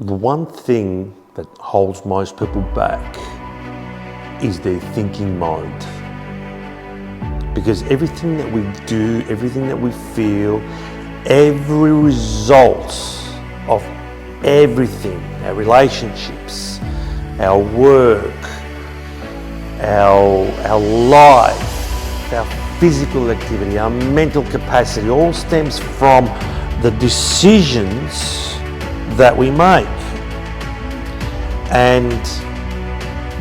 The one thing that holds most people back is their thinking mind. Because everything that we do, everything that we feel, every result of everything, our relationships, our work, our life, our physical activity, our mental capacity, all stems from the decisions that we make. And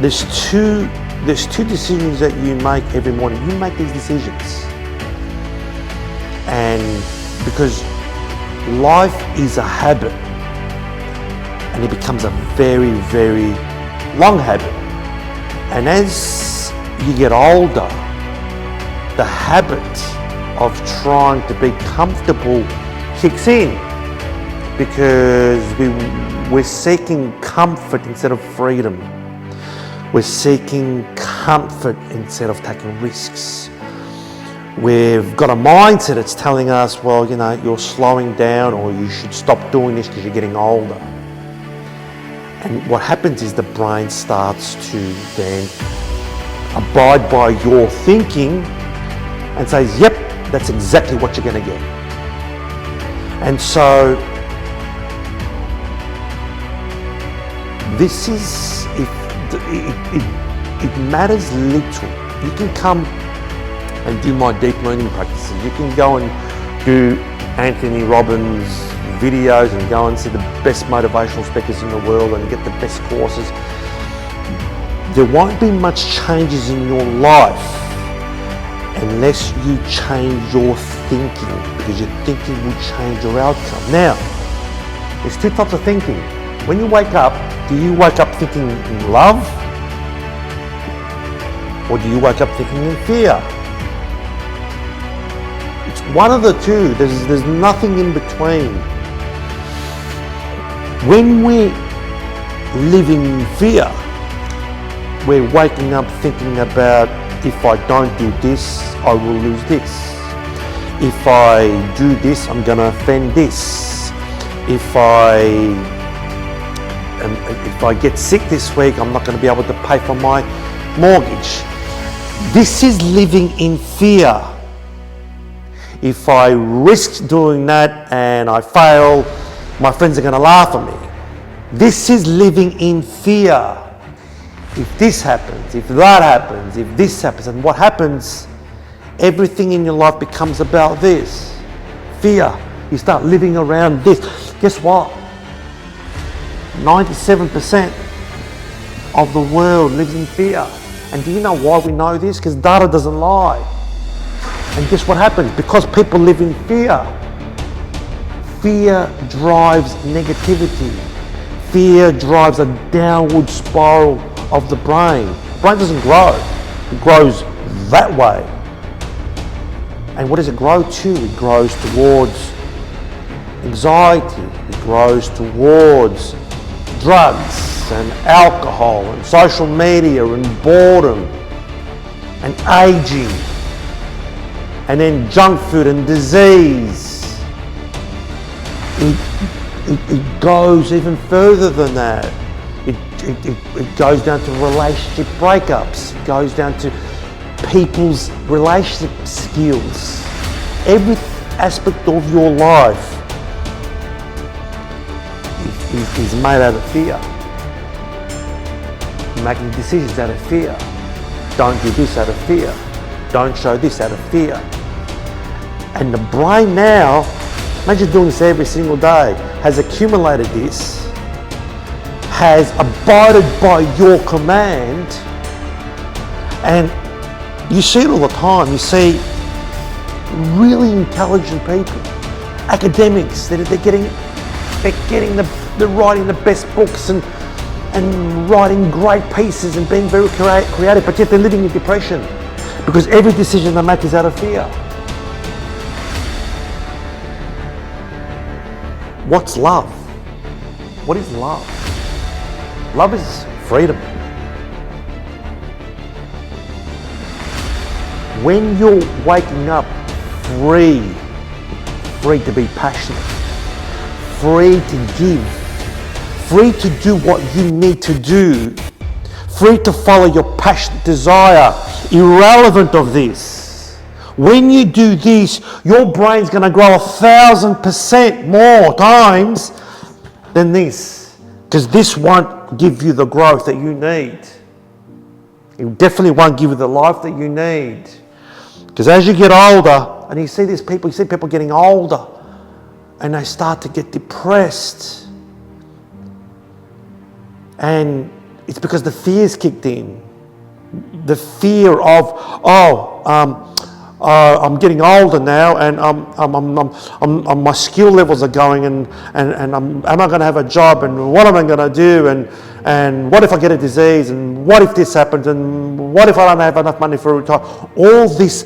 there's two decisions that you make every morning. You make these decisions. And because life is a habit, and it becomes a very, very long habit. And as you get older, the habit of trying to be comfortable kicks in, because we're seeking comfort instead of freedom. We're seeking comfort instead of taking risks. We've got a mindset that's telling us, well, you know, you're slowing down, or you should stop doing this because you're getting older. And what happens is the brain starts to then abide by your thinking and says, yep, that's exactly what you're going to get. And so this is, it matters little. You can come and do my deep learning practices. You can go and do Anthony Robbins videos and go and see the best motivational speakers in the world and get the best courses. There won't be much changes in your life unless you change your thinking, because your thinking will change your outcome. Now, there's two types of thinking. When you wake up, do you wake up thinking in love, or do you wake up thinking in fear? It's one of the two. There's nothing in between. When we live in fear, we're waking up thinking about, if I don't do this, I will lose this. If I do this, I'm going to offend this. If I get sick this week, I'm not going to be able to pay for my mortgage. This is living in fear. If I risk doing that and I fail, my friends are going to laugh at me. This is living in fear. If this happens, if that happens, if this happens, and what happens, everything in your life becomes about this. Fear. You start living around this. Guess what? 97% of the world lives in fear. And do you know why we know this? Because data doesn't lie. And guess what happens? Because people live in fear. Fear drives negativity. Fear drives a downward spiral of the brain. The brain doesn't grow. It grows that way. And what does it grow to? It grows towards anxiety. It grows towards drugs and alcohol and social media and boredom and aging, and then junk food and disease. It goes even further than that. It goes down to relationship breakups. It goes down to people's relationship skills. Every aspect of your life is made out of fear. You're making decisions out of fear. Don't do this out of fear. Don't show this out of fear. And the brain now, imagine doing this every single day, has accumulated this, has abided by your command, and you see it all the time. You see really intelligent people, academics, they're writing the best books and writing great pieces and being very creative, but yet they're living in depression because every decision they make is out of fear. What's love? What is love? Love is freedom. When you're waking up free to be passionate, free to give, free to do what you need to do, free to follow your passion, desire, irrelevant of this. When you do this, your brain's going to grow 1,000% more times than this, because this won't give you the growth that you need. It definitely won't give you the life that you need. Because as you get older, and you see people getting older, and they start to get depressed. And it's because the fear's kicked in. The fear of, I'm getting older now, and my skill levels are going, and am I going to have a job, and what am I going to do, and what if I get a disease, and what if this happens, and what if I don't have enough money for retirement? All this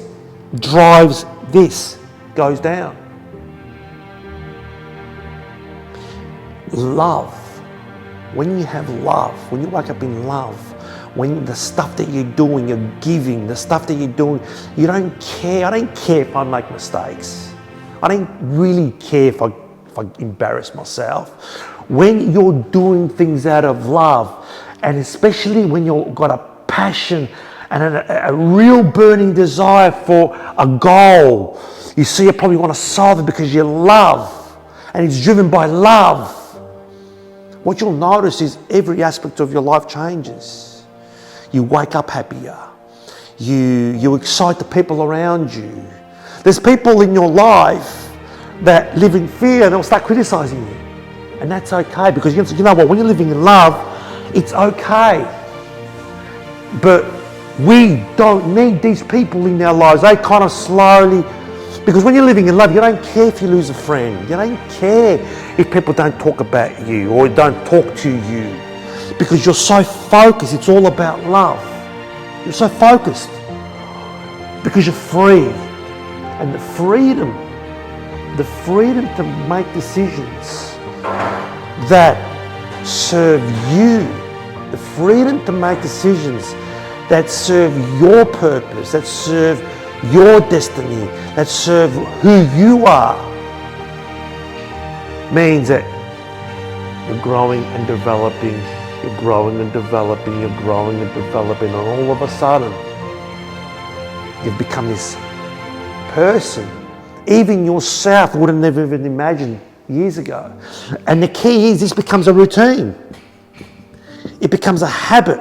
drives this, goes down. Love. When you have love, when you wake up in love, when the stuff that you're doing, you're giving, the stuff that you're doing, you don't care. I don't care if I make mistakes. I don't really care if I embarrass myself. When you're doing things out of love, and especially when you've got a passion and a real burning desire for a goal, you see you probably want to solve it because you love, and it's driven by love. What you'll notice is every aspect of your life changes. You wake up happier. You excite the people around you. There's people in your life that live in fear and they'll start criticizing you. And that's okay, because you know what, when you're living in love, it's okay. But we don't need these people in our lives. They kind of slowly, because when you're living in love, you don't care if you lose a friend. You don't care if people don't talk about you or don't talk to you, because you're so focused. It's all about love. You're so focused because you're free. And the freedom to make decisions that serve you, the freedom to make decisions that serve your purpose, that serve your destiny, that serve who you are, means that you're growing and developing, you're growing and developing, you're growing and developing, and all of a sudden, you've become this person even yourself wouldn't have even imagined years ago. And the key is this becomes a routine. It becomes a habit.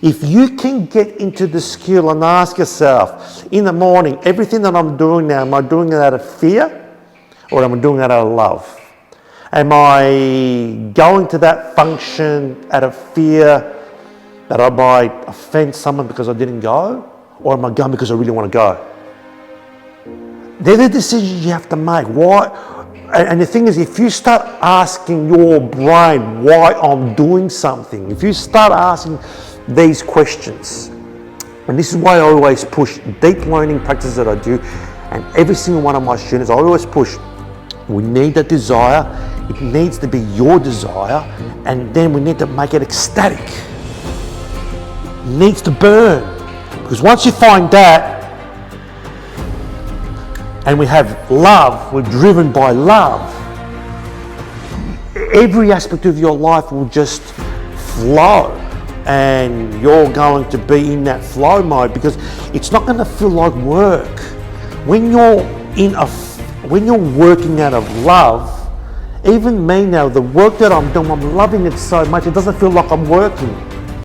If you can get into the skill and ask yourself in the morning, everything that I'm doing now, am I doing it out of fear or am I doing it out of love? Am I going to that function out of fear that I might offend someone because I didn't go? Or am I going because I really want to go? They're the decisions you have to make. Why? And the thing is, if you start asking your brain why I'm doing something, if you start asking these questions, and this is why I always push deep learning practices that I do, and every single one of my students, I always push, we need that desire, it needs to be your desire, and then we need to make it ecstatic. It needs to burn. Because once you find that, and we have love, we're driven by love, every aspect of your life will just flow, and you're going to be in that flow mode because it's not going to feel like work. When you're working out of love, even me now, the work that I'm doing, I'm loving it so much, it doesn't feel like I'm working.